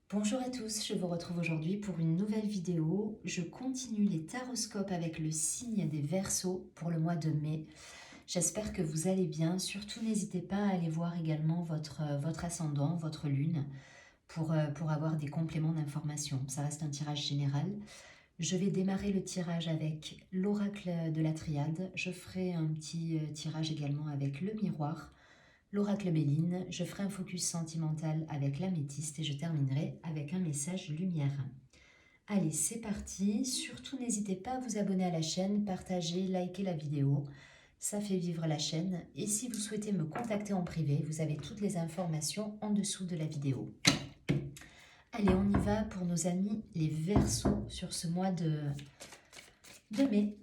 Bonjour à tous, je vous retrouve aujourd'hui pour une nouvelle vidéo. Je continue les taroscopes avec le signe des Verseaux pour le mois de mai. J'espère que vous allez bien. Surtout, n'hésitez pas à aller voir également votre ascendant, votre lune, pour avoir des compléments d'information. Ça reste un tirage général. Je vais démarrer le tirage avec l'oracle de la triade. Je ferai un petit tirage également avec le miroir. L'oracle Béline, je ferai un focus sentimental avec l'améthyste et je terminerai avec un message lumière. Allez, c'est parti. Surtout, n'hésitez pas à vous abonner à la chaîne, partager, liker la vidéo. Ça fait vivre la chaîne. Et si vous souhaitez me contacter en privé, vous avez toutes les informations en dessous de la vidéo. Allez, on y va pour nos amis les Verseaux sur ce mois de mai.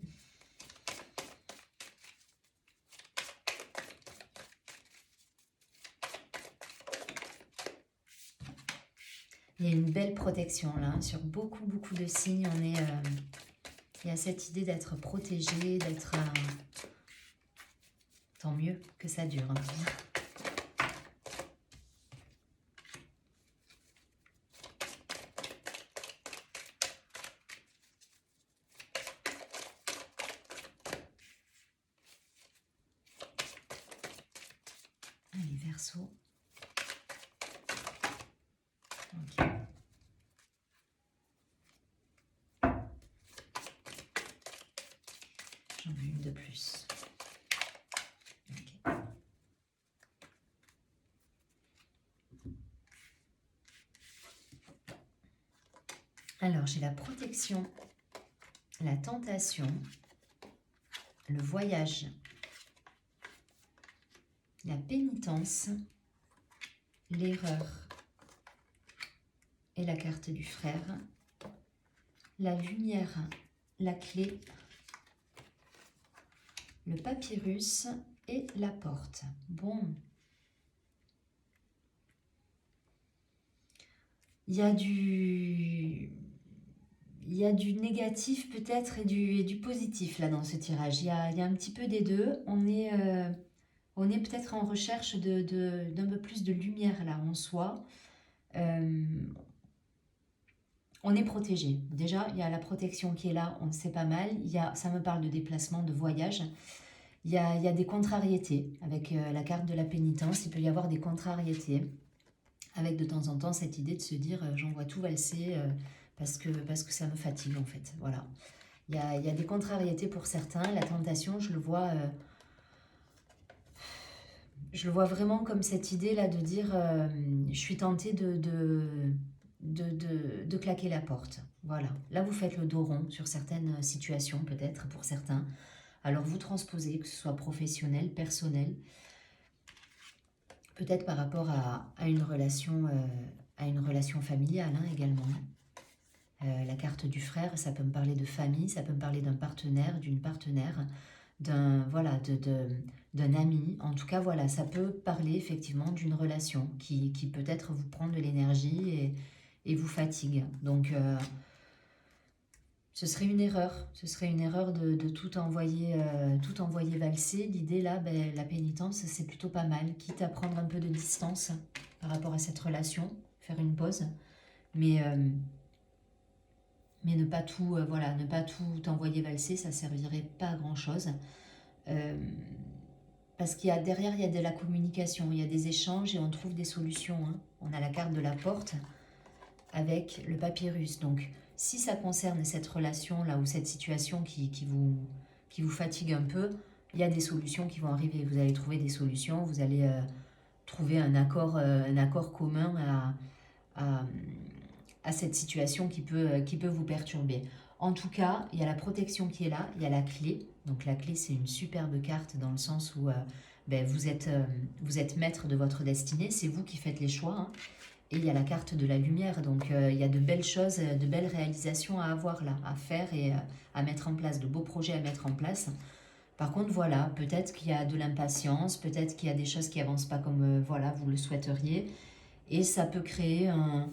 Il y a une belle protection là, sur beaucoup de signes. Il y a cette idée d'être protégé, d'être... Tant mieux que ça dure. Allez, Verseau. Ok. J'en veux une de plus. Okay. Alors, j'ai la protection, la tentation, le voyage, la pénitence, l'erreur et la carte du frère, la lumière, la clé, le papyrus et la porte. Bon. Il y a du négatif peut-être et du positif là dans ce tirage. Il y a un petit peu des deux. On est peut-être en recherche d'un peu plus de lumière là en soi. On est protégé. Déjà, il y a la protection qui est là, on sait pas mal. Ça me parle de déplacement, de voyage. Il y a des contrariétés. Avec la carte de la pénitence, il peut y avoir des contrariétés. Avec de temps en temps cette idée de se dire j'en vois tout valser parce que ça me fatigue en fait. Voilà. Il y a des contrariétés pour certains. La tentation, je le vois vraiment comme cette idée là de dire je suis tentée de claquer la porte. Voilà. Là, vous faites le dos rond sur certaines situations, peut-être pour certains. Alors, vous transposez, que ce soit professionnel, personnel, peut-être par rapport à une relation familiale hein, également. La carte du frère, ça peut me parler de famille, ça peut me parler d'un partenaire, d'une partenaire, d'un ami. En tout cas, voilà, ça peut parler effectivement d'une relation qui peut-être vous prend de l'énergie et vous fatigue. Donc, ce serait une erreur. Ce serait une erreur de tout envoyer valser. L'idée là, la pénitence, c'est plutôt pas mal. Quitte à prendre un peu de distance par rapport à cette relation, faire une pause. Mais ne pas tout, ne pas tout envoyer valser, ça servirait pas à grand chose. Parce qu'il y a derrière, il y a de la communication, il y a des échanges et on trouve des solutions. Hein. On a la carte de la porte avec le papyrus. Donc, si ça concerne cette relation-là ou cette situation qui vous fatigue un peu, il y a des solutions qui vont arriver. Vous allez trouver des solutions, vous allez trouver un accord commun à cette situation qui peut vous perturber. En tout cas, il y a la protection qui est là, il y a la clé. Donc la clé, c'est une superbe carte dans le sens où vous êtes maître de votre destinée, c'est vous qui faites les choix. Hein. Et il y a la carte de la lumière, donc il y a de belles choses, de belles réalisations à avoir là, à faire et à mettre en place, de beaux projets à mettre en place. Par contre, voilà, peut-être qu'il y a de l'impatience, peut-être qu'il y a des choses qui avancent pas comme vous le souhaiteriez. Et ça peut créer un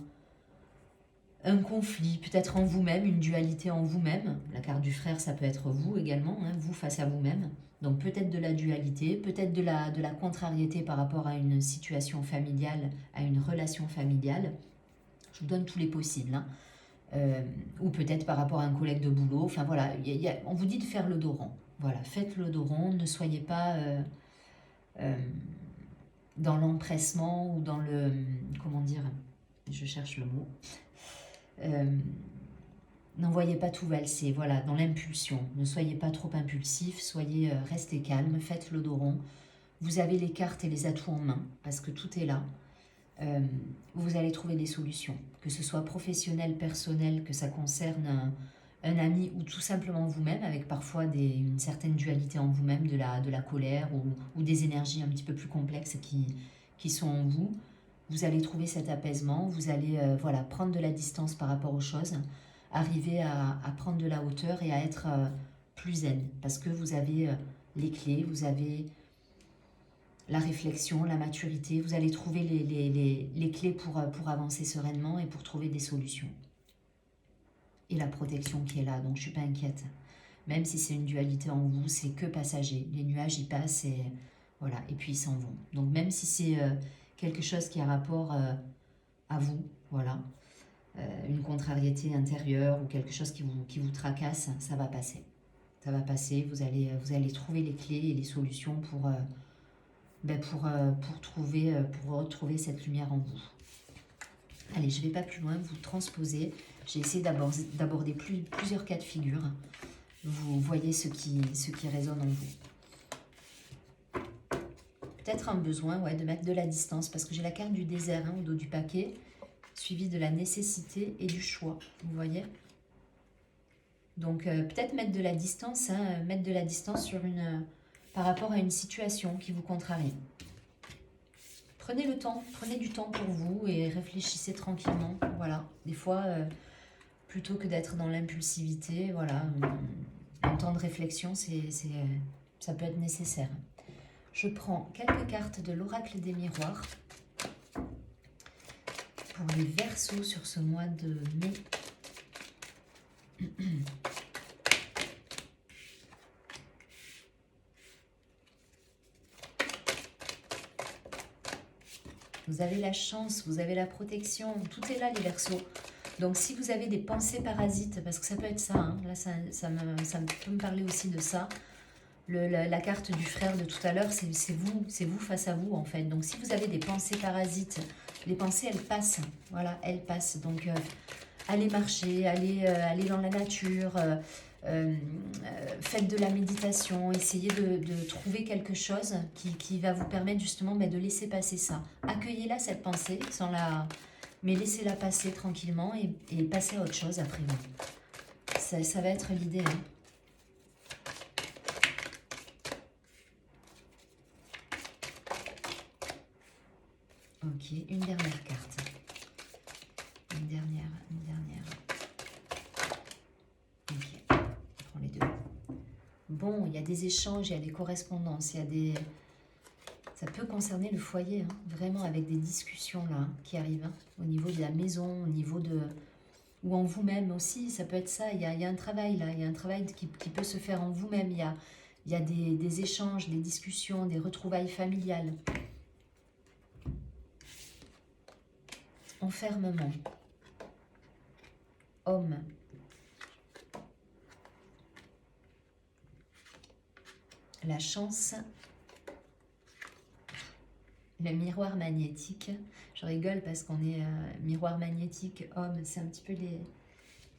conflit, peut-être en vous-même, une dualité en vous-même. La carte du frère, ça peut être vous également, hein, vous face à vous-même. Donc peut-être de la dualité, peut-être de la contrariété par rapport à une situation familiale, à une relation familiale. vous donne tous les possibles. Hein. Ou peut-être par rapport à un collègue de boulot. Enfin voilà, on vous dit de faire le dos rond. Voilà, faites le dos rond, ne soyez pas dans l'empressement ou dans le... Comment dire? Je cherche le mot. N'envoyez pas tout valser, voilà, dans l'impulsion. Ne soyez pas trop impulsif, restez calme, faites le dos rond. Vous avez les cartes et les atouts en main, parce que tout est là. Vous allez trouver des solutions, que ce soit professionnel, personnel, que ça concerne un ami ou tout simplement vous-même, avec parfois une certaine dualité en vous-même, de la colère ou des énergies un petit peu plus complexes qui sont en vous. Vous allez trouver cet apaisement, vous allez voilà, prendre de la distance par rapport aux choses, arriver à prendre de la hauteur et à être plus zen, parce que vous avez les clés, vous avez la réflexion, la maturité, vous allez trouver les clés pour avancer sereinement et pour trouver des solutions. Et la protection qui est là, donc je ne suis pas inquiète. Même si c'est une dualité en vous, c'est que passager. Les nuages y passent et voilà, et puis ils s'en vont. Donc même si c'est quelque chose qui a rapport à vous, voilà, une contrariété intérieure ou quelque chose qui vous tracasse, ça va passer. Ça va passer, vous allez trouver les clés et les solutions pour retrouver cette lumière en vous. Allez, je ne vais pas plus loin, vous transposez. J'ai essayé d'aborder plusieurs cas de figure. Vous voyez ce qui résonne en vous. Peut-être un besoin de mettre de la distance, parce que j'ai la carte du désert au dos du paquet, suivie de la nécessité et du choix. Vous voyez? Donc peut-être mettre de la distance, par rapport à une situation qui vous contrarie. Prenez le temps, prenez du temps pour vous et réfléchissez tranquillement. Voilà, des fois, plutôt que d'être dans l'impulsivité, voilà, un temps de réflexion, ça peut être nécessaire. Je prends quelques cartes de l'oracle des miroirs pour les Verseaux sur ce mois de mai. Vous avez la chance, vous avez la protection, tout est là les Verseaux. Donc si vous avez des pensées parasites, parce que ça peut être ça, hein, là ça peut me parler aussi de ça. La carte du frère de tout à l'heure, c'est vous face à vous en fait. Donc si vous avez des pensées parasites, les pensées elles passent, voilà, elles passent. Donc allez marcher, allez dans la nature, faites de la méditation, essayez de trouver quelque chose qui va vous permettre justement de laisser passer ça. Accueillez-la cette pensée, mais laissez-la passer tranquillement et passez à autre chose après vous. Ça va être l'idée. Hein. Ok, une dernière carte. Une dernière. Ok, je prends les deux. Bon, il y a des échanges, il y a des correspondances, ça peut concerner le foyer, hein, vraiment avec des discussions là qui arrivent, hein, au niveau de la maison, au niveau ou en vous-même aussi, ça peut être ça, il y a un travail là, il y a un travail qui peut se faire en vous-même, il y a des échanges, des discussions, des retrouvailles familiales. Enfermement. Homme. La chance. Le miroir magnétique. Je rigole parce qu'on est miroir magnétique, homme. C'est un petit peu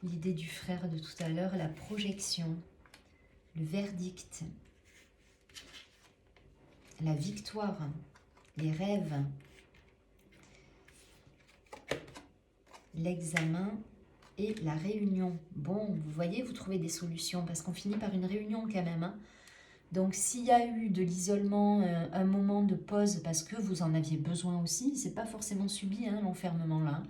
l'idée du frère de tout à l'heure. La projection. Le verdict. La victoire. Les rêves. L'examen et la réunion. Bon, vous voyez, vous trouvez des solutions parce qu'on finit par une réunion quand même. Hein. Donc, s'il y a eu de l'isolement, un moment de pause parce que vous en aviez besoin aussi, c'est pas forcément subi l'enfermement là.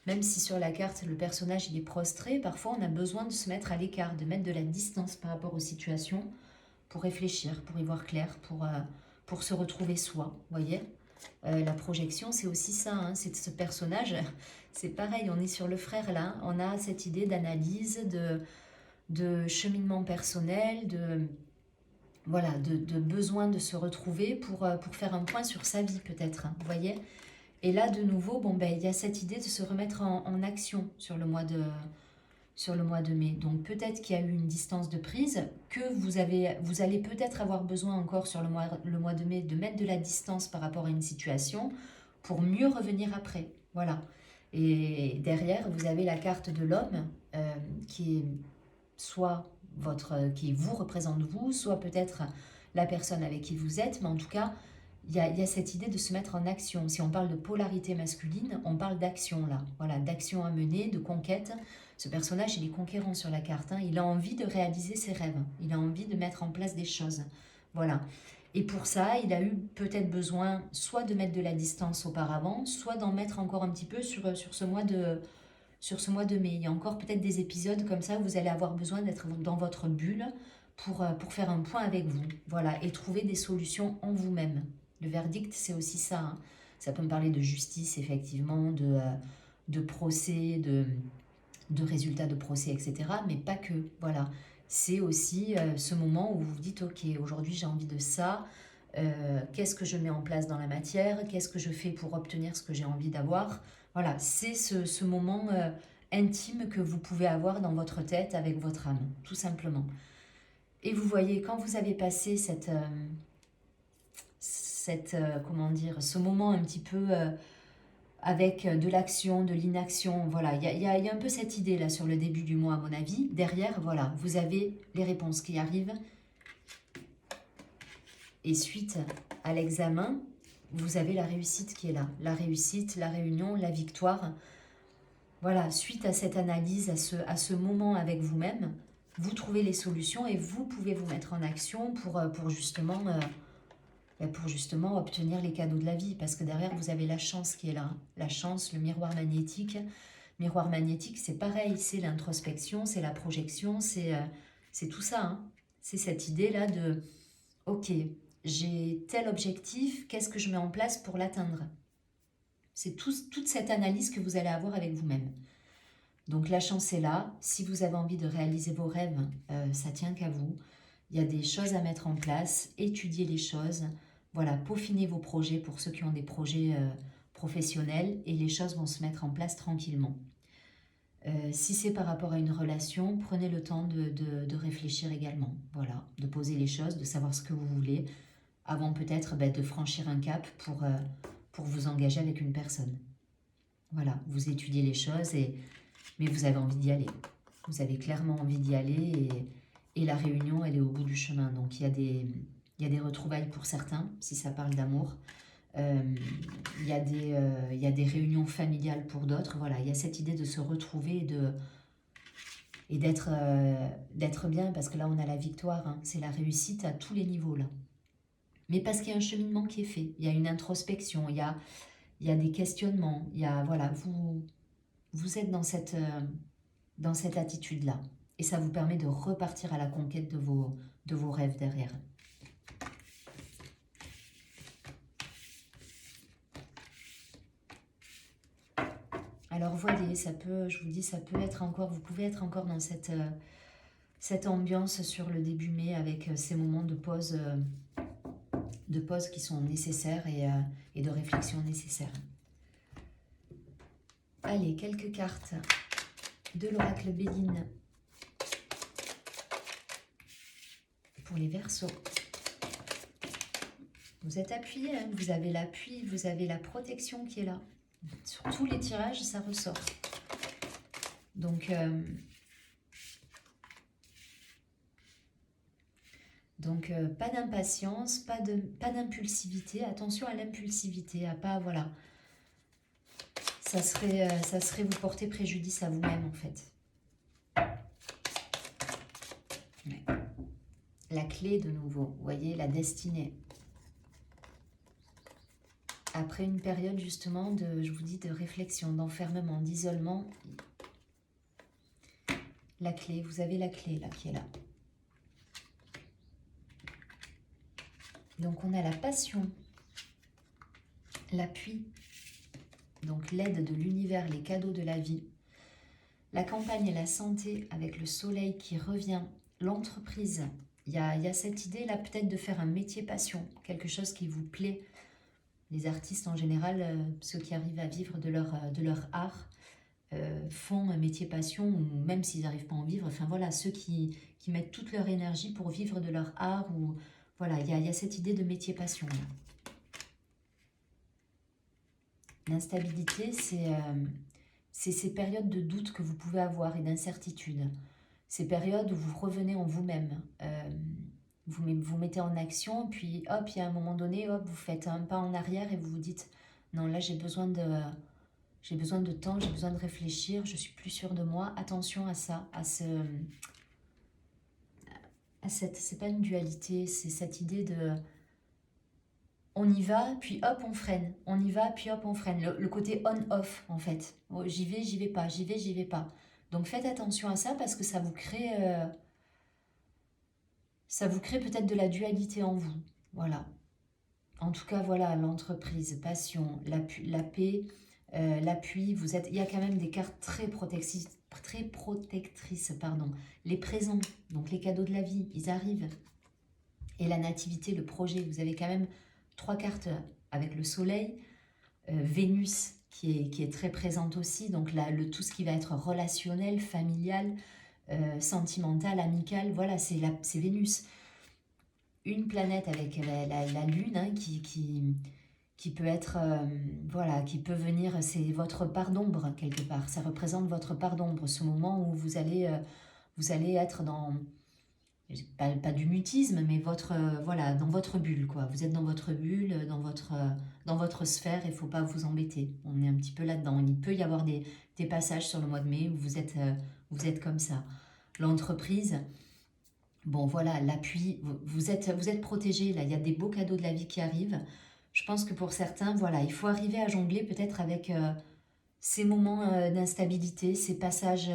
Même si sur la carte, le personnage il est prostré, parfois on a besoin de se mettre à l'écart, de mettre de la distance par rapport aux situations pour réfléchir, pour y voir clair, pour se retrouver soi, vous voyez. La projection, c'est aussi ça, hein, c'est ce personnage, c'est pareil, on est sur le frère là, on a cette idée d'analyse, de cheminement personnel, de besoin de se retrouver pour faire un point sur sa vie peut-être, hein, vous voyez. Et là, de nouveau, bon, ben, il y a cette idée de se remettre en action sur le mois de mai. Donc peut-être qu'il y a eu une distance de prise, que vous allez peut-être avoir besoin encore sur le mois de mai de mettre de la distance par rapport à une situation pour mieux revenir après. Voilà. Et derrière, vous avez la carte de l'homme qui est soit qui vous représente vous, soit peut-être la personne avec qui vous êtes, mais en tout cas, il y a cette idée de se mettre en action. Si on parle de polarité masculine, on parle d'action là. Voilà, d'action à mener, de conquête. Ce personnage, il est conquérant sur la carte. Hein. Il a envie de réaliser ses rêves. Il a envie de mettre en place des choses. Voilà. Et pour ça, il a eu peut-être besoin soit de mettre de la distance auparavant, soit d'en mettre encore un petit peu sur ce mois de mai. Il y a encore peut-être des épisodes comme ça où vous allez avoir besoin d'être dans votre bulle pour faire un point avec vous. Voilà, et trouver des solutions en vous-même. Le verdict, c'est aussi ça. Hein. Ça peut me parler de justice, effectivement, de procès, de résultats de procès, etc. Mais pas que. Voilà. C'est aussi ce moment où vous vous dites, ok, aujourd'hui j'ai envie de ça. Qu'est-ce que je mets en place dans la matière? Qu'est-ce que je fais pour obtenir ce que j'ai envie d'avoir? Voilà, c'est ce moment intime que vous pouvez avoir dans votre tête avec votre âme, tout simplement. Et vous voyez, quand vous avez passé comment dire, ce moment un petit peu avec de l'action, de l'inaction, voilà, il y a un peu cette idée là sur le début du mois à mon avis. Derrière, voilà, vous avez les réponses qui arrivent. Et suite à l'examen, vous avez la réussite qui est là. La réussite, la réunion, la victoire. Voilà, suite à cette analyse, à ce moment avec vous-même, vous trouvez les solutions et vous pouvez vous mettre en action pour justement obtenir les cadeaux de la vie. Parce que derrière, vous avez la chance qui est là. La chance, le miroir magnétique. Miroir magnétique, c'est pareil, c'est l'introspection, c'est la projection, c'est tout ça. Hein. C'est cette idée-là de, ok, j'ai tel objectif, qu'est-ce que je mets en place pour l'atteindre? C'est toute cette analyse que vous allez avoir avec vous-même. Donc la chance est là. Si vous avez envie de réaliser vos rêves, ça tient qu'à vous. Il y a des choses à mettre en place, étudier les choses. Voilà, peaufiner vos projets pour ceux qui ont des projets professionnels et les choses vont se mettre en place tranquillement. Si c'est par rapport à une relation, prenez le temps de réfléchir également. Voilà, de poser les choses, de savoir ce que vous voulez avant peut-être de franchir un cap pour vous engager avec une personne. Voilà, vous étudiez les choses mais vous avez envie d'y aller. Vous avez clairement envie d'y aller et la réunion, elle est au bout du chemin. Donc, il y a des retrouvailles pour certains, si ça parle d'amour. Il y a des réunions familiales pour d'autres. Voilà, il y a cette idée de se retrouver et d'être bien, parce que là, on a la victoire. Hein. C'est la réussite à tous les niveaux, là. Mais parce qu'il y a un cheminement qui est fait. Il y a une introspection, il y a des questionnements. Il y a, voilà, vous êtes dans cette attitude-là. Et ça vous permet de repartir à la conquête de vos rêves derrière. Alors voyez, je vous dis, ça peut être encore, vous pouvez être encore dans cette ambiance sur le début mai avec ces moments de pause qui sont nécessaires et de réflexion nécessaires. Allez, quelques cartes de l'oracle Béline pour les Verseaux. Vous êtes appuyé, hein, vous avez l'appui, vous avez la protection qui est là. Sur tous les tirages, ça ressort. Donc pas d'impatience, pas d'impulsivité. Attention à l'impulsivité, à pas, voilà. Ça serait vous porter préjudice à vous-même, en fait. Ouais. La clé, de nouveau, vous voyez, la destinée. Après une période, justement, je vous dis, de réflexion, d'enfermement, d'isolement, la clé, vous avez la clé, là, qui est là. Donc, on a la passion, l'appui, donc l'aide de l'univers, les cadeaux de la vie, la campagne et la santé avec le soleil qui revient, l'entreprise. Il y a cette idée là peut-être de faire un métier passion, quelque chose qui vous plaît, Les artistes en général, ceux qui arrivent à vivre de leur art, font un métier passion, ou même s'ils n'arrivent pas à en vivre, enfin voilà, ceux qui mettent toute leur énergie pour vivre de leur art, ou voilà, il y a cette idée de métier passion là. L'instabilité, c'est ces périodes de doute que vous pouvez avoir et d'incertitude. Ces périodes où vous revenez en vous-même. Vous mettez en action, puis hop, il y a un moment donné, hop, vous faites un pas en arrière et vous vous dites, non, là j'ai besoin de temps, j'ai besoin de réfléchir, je suis plus sûre de moi. Attention à ça, c'est pas une dualité, c'est cette idée de on y va, puis hop, on freine. On y va, puis hop, on freine. Le côté on-off, en fait. Oh, j'y vais pas, j'y vais pas. Donc faites attention à ça parce que ça vous crée peut-être de la dualité en vous. Voilà. En tout cas, voilà, l'entreprise, passion, la paix, l'appui. Il y a quand même des cartes très protectrices, pardon. Les présents, donc les cadeaux de la vie, ils arrivent. Et la nativité, le projet, vous avez quand même 3 cartes avec le soleil, Vénus qui est très présente aussi, donc là, tout ce qui va être relationnel, familial, sentimental, amical, voilà, c'est Vénus. Une planète avec la Lune hein, qui peut être, voilà, qui peut venir, c'est votre part d'ombre quelque part, ça représente votre part d'ombre, ce moment où vous allez être dans pas du mutisme, mais voilà, dans votre bulle, quoi. Vous êtes dans votre bulle, dans votre sphère, il ne faut pas vous embêter. On est un petit peu là-dedans. Il peut y avoir des passages sur le mois de mai où vous êtes comme ça. L'entreprise, bon voilà, l'appui, vous êtes protégé, là, il y a des beaux cadeaux de la vie qui arrivent. Je pense que pour certains, voilà, il faut arriver à jongler peut-être avec ces moments d'instabilité, ces passages...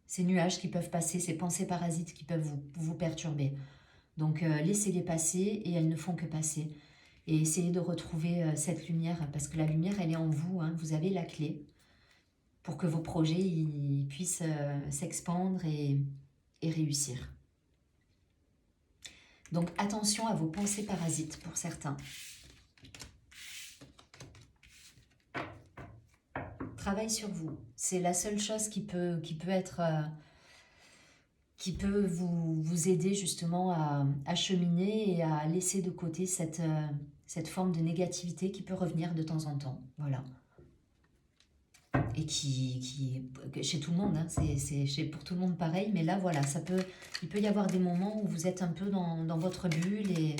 ces nuages qui peuvent passer, ces pensées parasites qui peuvent vous perturber. Donc laissez-les passer et elles ne font que passer. Et essayez de retrouver cette lumière, parce que la lumière, elle est en vous, hein. Vous avez la clé pour que vos projets ils puissent s'expandre et réussir. Donc attention à vos pensées parasites pour certains. Travail sur vous. C'est la seule chose qui peut être... qui peut vous aider justement à cheminer et à laisser de côté cette forme de négativité qui peut revenir de temps en temps. Voilà. Et chez tout le monde, hein, c'est pour tout le monde pareil, mais là voilà, il peut y avoir des moments où vous êtes un peu dans votre bulle et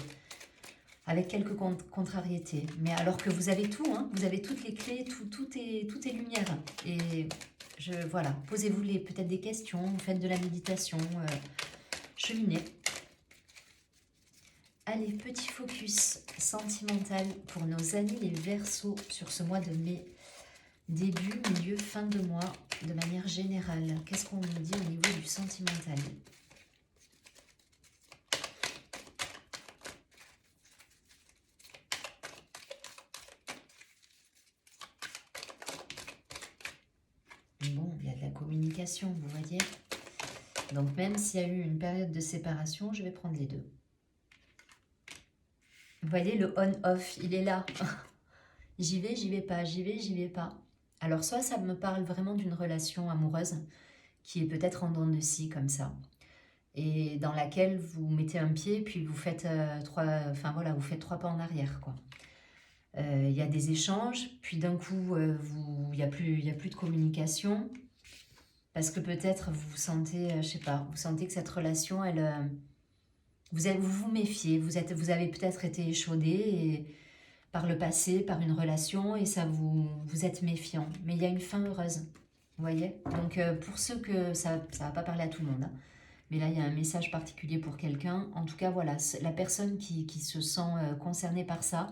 avec quelques contrariétés. Mais alors que vous avez tout, hein, vous avez toutes les clés, tout est lumière. Et voilà, posez-vous peut-être des questions, faites de la méditation, cheminez. Allez, petit focus sentimental pour nos amis les Verseaux sur ce mois de mai. Début, milieu, fin de mois, de manière générale. Qu'est-ce qu'on nous dit au niveau du sentimental ? Bon, il y a de la communication, vous voyez. Donc même s'il y a eu une période de séparation, je vais prendre les deux. Vous voyez, le on-off, il est là. J'y vais pas, j'y vais pas. Alors soit ça me parle vraiment d'une relation amoureuse qui est peut-être en dents de scie comme ça, et dans laquelle vous mettez un pied puis vous faites vous faites 3 pas en arrière, quoi. Il y a des échanges, puis d'un coup il y a plus de communication parce que peut-être vous sentez, je sais pas, vous sentez que cette relation, vous vous méfiez, vous avez peut-être été échaudé par le passé, par une relation, et ça vous êtes méfiant. Mais il y a une fin heureuse, vous voyez. Donc pour ceux que ça va pas parler à tout le monde, hein, mais là il y a un message particulier pour quelqu'un. En tout cas voilà, la personne qui se sent concernée par ça,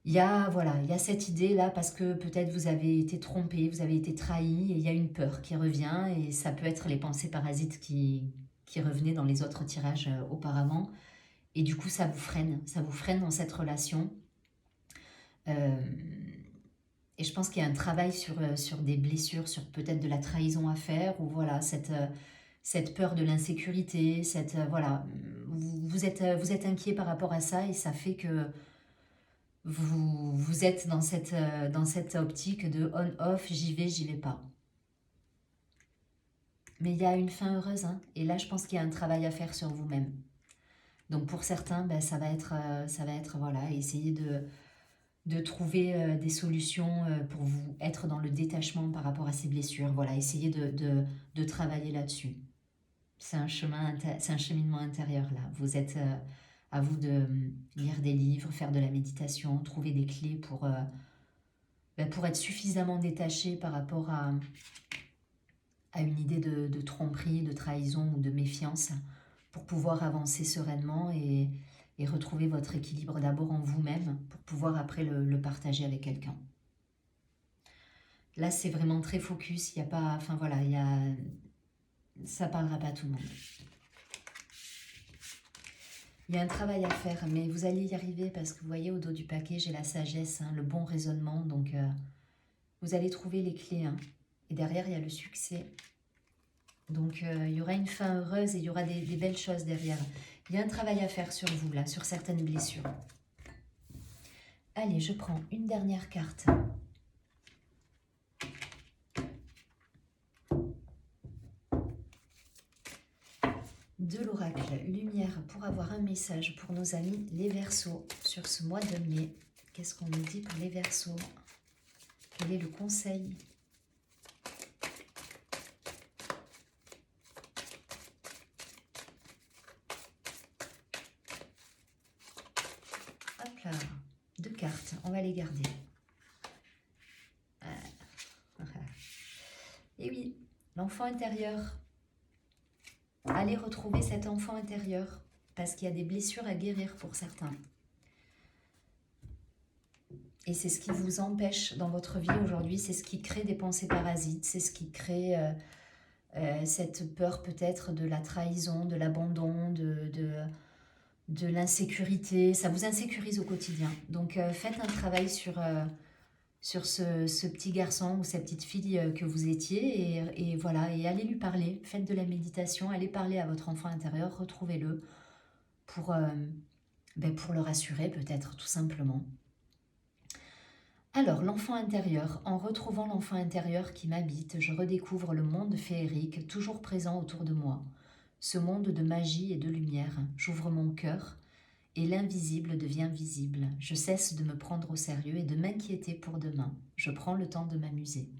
il y a cette idée là parce que peut-être vous avez été trompé, vous avez été trahi, et il y a une peur qui revient, et ça peut être les pensées parasites qui revenaient dans les autres tirages auparavant. Et du coup, ça vous freine dans cette relation. Et je pense qu'il y a un travail sur des blessures, sur peut-être de la trahison à faire, ou voilà, cette peur de l'insécurité, voilà, vous êtes inquiet par rapport à ça, et ça fait que vous êtes dans cette optique de on-off, j'y vais pas. Mais il y a une fin heureuse, hein, et là je pense qu'il y a un travail à faire sur vous-même. Donc pour certains, ben, ça va être voilà, essayer de trouver des solutions pour vous être dans le détachement par rapport à ces blessures. Voilà, essayer de travailler là-dessus. C'est un cheminement intérieur là. Vous êtes à vous de lire des livres, faire de la méditation, trouver des clés pour être suffisamment détaché par rapport à une idée de tromperie, de trahison ou de méfiance pour pouvoir avancer sereinement et retrouver votre équilibre d'abord en vous-même pour pouvoir après le partager avec quelqu'un. Là, c'est vraiment très focus, il n'y a pas... Enfin voilà, ça ne parlera pas à tout le monde. Il y a un travail à faire, mais vous allez y arriver parce que vous voyez au dos du paquet, j'ai la sagesse, hein, le bon raisonnement, donc vous allez trouver les clés. Hein, et derrière, il y a le succès. Donc il y aura une fin heureuse et il y aura des belles choses derrière. Il y a un travail à faire sur vous, là, sur certaines blessures. Allez, je prends une dernière carte. De l'oracle, lumière, pour avoir un message pour nos amis les Verseaux sur ce mois de mai. Qu'est-ce qu'on nous dit pour les Verseaux? Quel est le conseil? Hop là, 2 cartes, on va les garder. Et oui, l'enfant intérieur. Allez retrouver cet enfant intérieur parce qu'il y a des blessures à guérir pour certains. Et c'est ce qui vous empêche dans votre vie aujourd'hui, c'est ce qui crée des pensées parasites, c'est ce qui crée cette peur peut-être de la trahison, de l'abandon, de l'insécurité. Ça vous insécurise au quotidien. Donc faites un travail sur ce petit garçon ou cette petite fille que vous étiez et voilà, et allez lui parler. Faites de la méditation, allez parler à votre enfant intérieur, retrouvez-le pour le rassurer peut-être tout simplement. Alors, l'enfant intérieur. En retrouvant l'enfant intérieur qui m'habite, je redécouvre le monde féerique toujours présent autour de moi. Ce monde de magie et de lumière. J'ouvre mon cœur et l'invisible devient visible. Je cesse de me prendre au sérieux et de m'inquiéter pour demain. Je prends le temps de m'amuser.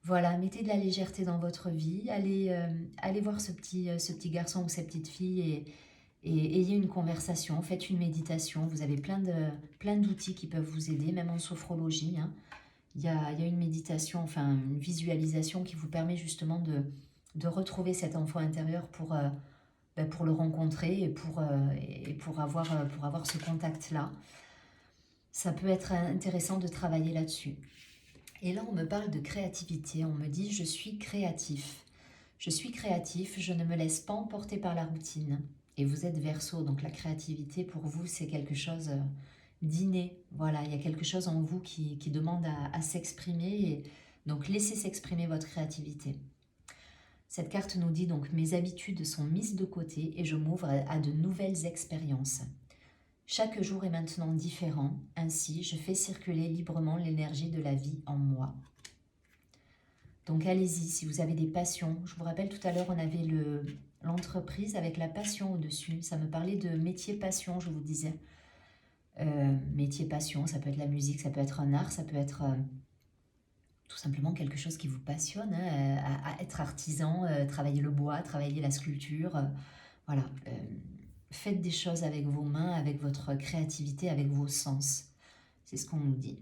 Voilà, mettez de la légèreté dans votre vie. Allez voir ce petit garçon ou cette petite fille et ayez une conversation, faites une méditation. Vous avez plein d'outils qui peuvent vous aider, même en sophrologie. Hein. Il y a une méditation, enfin une visualisation qui vous permet justement de retrouver cet enfant intérieur pour le rencontrer et pour avoir ce contact-là. Ça peut être intéressant de travailler là-dessus. Et là, on me parle de créativité. On me dit « je suis créatif ». Je suis créatif, je ne me laisse pas emporter par la routine. Et vous êtes Verseau, donc la créativité pour vous, c'est quelque chose d'inné. Voilà, il y a quelque chose en vous qui demande à s'exprimer. Et donc, laissez s'exprimer votre créativité. Cette carte nous dit donc « Mes habitudes sont mises de côté et je m'ouvre à de nouvelles expériences. Chaque jour est maintenant différent. Ainsi, je fais circuler librement l'énergie de la vie en moi. » Donc allez-y, si vous avez des passions. Je vous rappelle, tout à l'heure, on avait l'entreprise avec la passion au-dessus. Ça me parlait de métier passion, je vous disais. Métier passion, ça peut être la musique, ça peut être un art, ça peut être tout simplement quelque chose qui vous passionne. Hein, à être artisan, travailler le bois, travailler la sculpture. Voilà. Faites des choses avec vos mains, avec votre créativité, avec vos sens. C'est ce qu'on nous dit.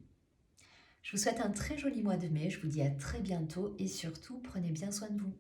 Je vous souhaite un très joli mois de mai, je vous dis à très bientôt et surtout, prenez bien soin de vous.